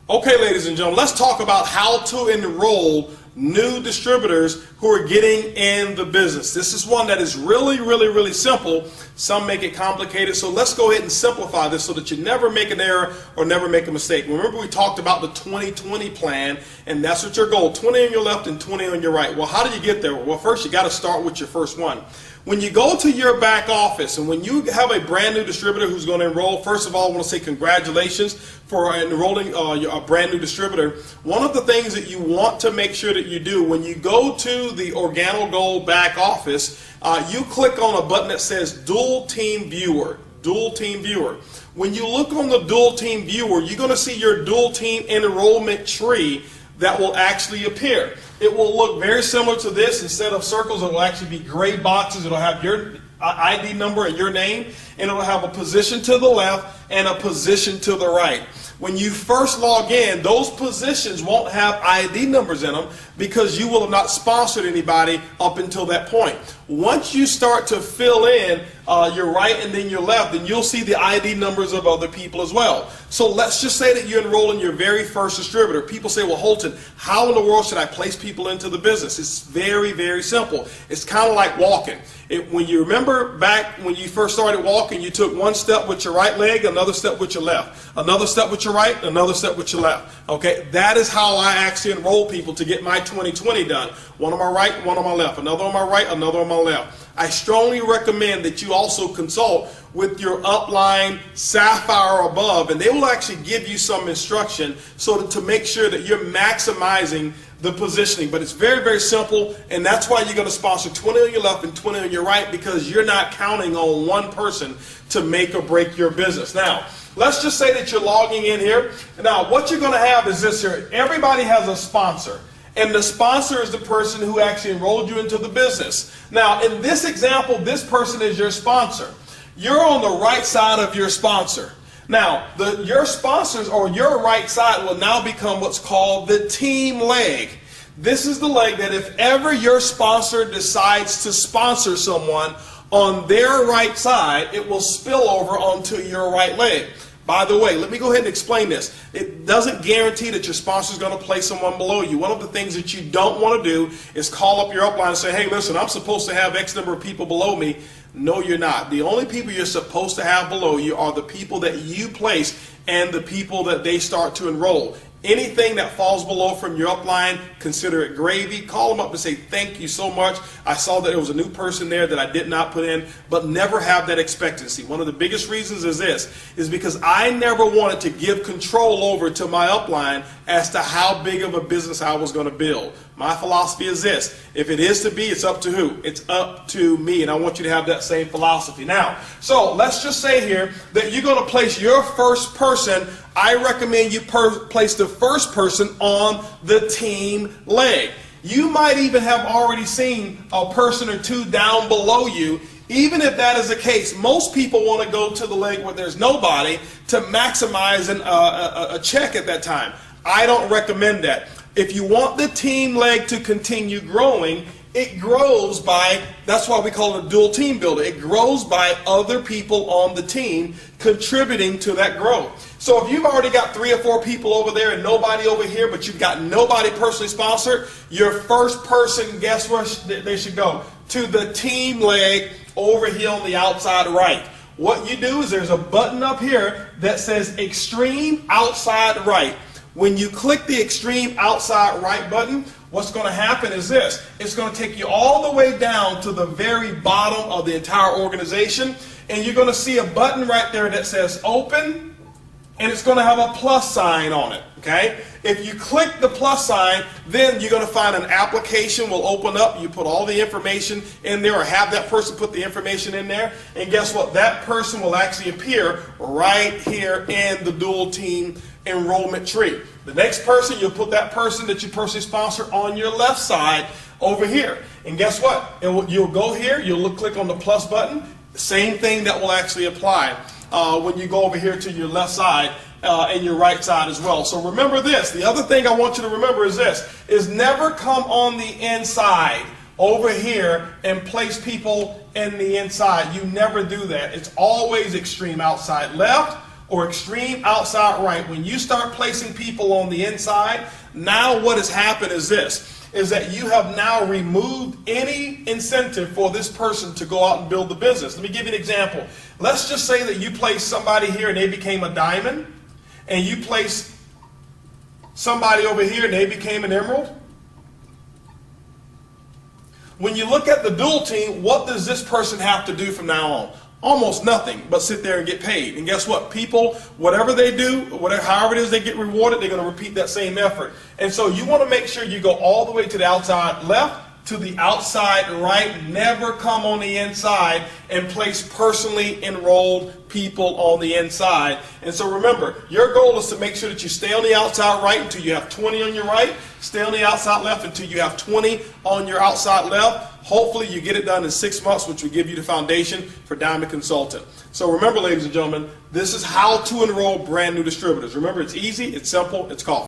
Okay, ladies and gentlemen, let's talk about how to enroll new distributors who are getting in the business. This is one that is really simple. Some make it complicated, so let's go ahead and simplify this so that you never make an error or never make a mistake. Remember, we talked about the 20-20 plan, and that's what your goal, 20 on your left and 20 on your right. Well, how do you get there? Well, first you got to start with your first one. When you go to your back office and when you have a brand new distributor who's going to enroll, first of all, I want to say congratulations for enrolling a brand new distributor. One of the things that you want to make sure that you do when you go to the Organo Gold back office, you click on a button that says Dual Team Viewer. Dual Team Viewer. When you look on the Dual Team Viewer, you're going to see your Dual Team enrollment tree that will actually appear. It will look very similar to this. Instead of circles, it will actually be gray boxes. It'll have your ID number and your name, and it'll have a position to the left and a position to the right. When you first log in, those positions won't have ID numbers in them because you will have not sponsored anybody up until that point. Once you start to fill in your right and then your left, then you'll see the ID numbers of other people as well. So let's just say that you enroll in your very first distributor. People say, well, Holton, how in the world should I place people into the business? It's very simple. It's kind of like walking. When you remember back when you first started walking, you took one step with your right leg, another step with your left, another step with your right, another step with your left. Okay, that is how I actually enroll people to get my 20-20 done. One on my right, one on my left, another on my right, another on my left. I strongly recommend that you also consult with your upline Sapphire or above, and they will actually give you some instruction so to make sure that you're maximizing the positioning. But it's very simple, and that's why you're going to sponsor 20 on your left and 20 on your right, because you're not counting on one person to make or break your business. Now, let's just say that you're logging in here. Now, what you're going to have is this here. Everybody has a sponsor, and the sponsor is the person who actually enrolled you into the business. Now, in this example, this person is your sponsor. You're on the right side of your sponsor. Now, your sponsors or your right side will now become what's called the team leg. This is the leg that if ever your sponsor decides to sponsor someone on their right side, it will spill over onto your right leg. By the way, let me go ahead and explain this. It doesn't guarantee that your sponsor is going to place someone below you. One of the things that you don't want to do is call up your upline and say, hey, listen, I'm supposed to have X number of people below me. No, you're not. The only people you're supposed to have below you are the people that you place and the people that they start to enroll. Anything that falls below from your upline, consider it gravy. Call them up and say, thank you so much. I saw that there was a new person there that I did not put in, but never have that expectancy. One of the biggest reasons is this, is because I never wanted to give control over to my upline as to how big of a business I was going to build. My philosophy is this: if it is to be, it's up to who? It's up to me, and I want you to have that same philosophy. Now, so let's just say here that you're going to place your first person. I recommend you place the first person on the team leg. You might even have already seen a person or two down below you. Even if that is the case, most people want to go to the leg where there's nobody to maximize a check at that time. I don't recommend that. If you want the team leg to continue growing, it grows by, that's why we call it a dual team builder. It grows by other people on the team contributing to that growth. So if you've already got 3 or 4 people over there and nobody over here, but you've got nobody personally sponsored, your first person, guess where they should go? To the team leg over here on the outside right. What you do is there's a button up here that says Extreme Outside Right. When you click the Extreme Outside Right button, what's going to happen is this. It's going to take you all the way down to the very bottom of the entire organization, and you're going to see a button right there that says Open, and it's going to have a plus sign on it. Okay? If you click the plus sign, then you're going to find an application will open up. You put all the information in there, or have that person put the information in there, and guess what? That person will actually appear right here in the dual team enrollment tree. The next person, you'll put that person that you personally sponsor on your left side over here. And guess what? You'll go here, you'll click on the plus button. Same thing that will actually apply when you go over here to your left side and your right side as well. So remember this. The other thing I want you to remember is this, is never come on the inside over here and place people in the inside. You never do that. It's always extreme outside left or extreme outside right, when you start placing people on the inside, now what has happened is this, is that you have now removed any incentive for this person to go out and build the business. Let me give you an example. Let's just say that you place somebody here and they became a diamond, and you place somebody over here and they became an emerald. When you look at the dual team, what does this person have to do from now on? Almost nothing but sit there and get paid. And guess what? People, whatever they do, however it is they get rewarded, they're going to repeat that same effort. And so you want to make sure you go all the way to the outside left, to the outside right. Never come on the inside and place personally enrolled people on the inside. And so remember, your goal is to make sure that you stay on the outside right until you have 20 on your right, stay on the outside left until you have 20 on your outside left. Hopefully you get it done in 6 months, which will give you the foundation for Diamond Consultant. So remember, ladies and gentlemen, this is how to enroll brand new distributors. Remember, it's easy, it's simple, it's called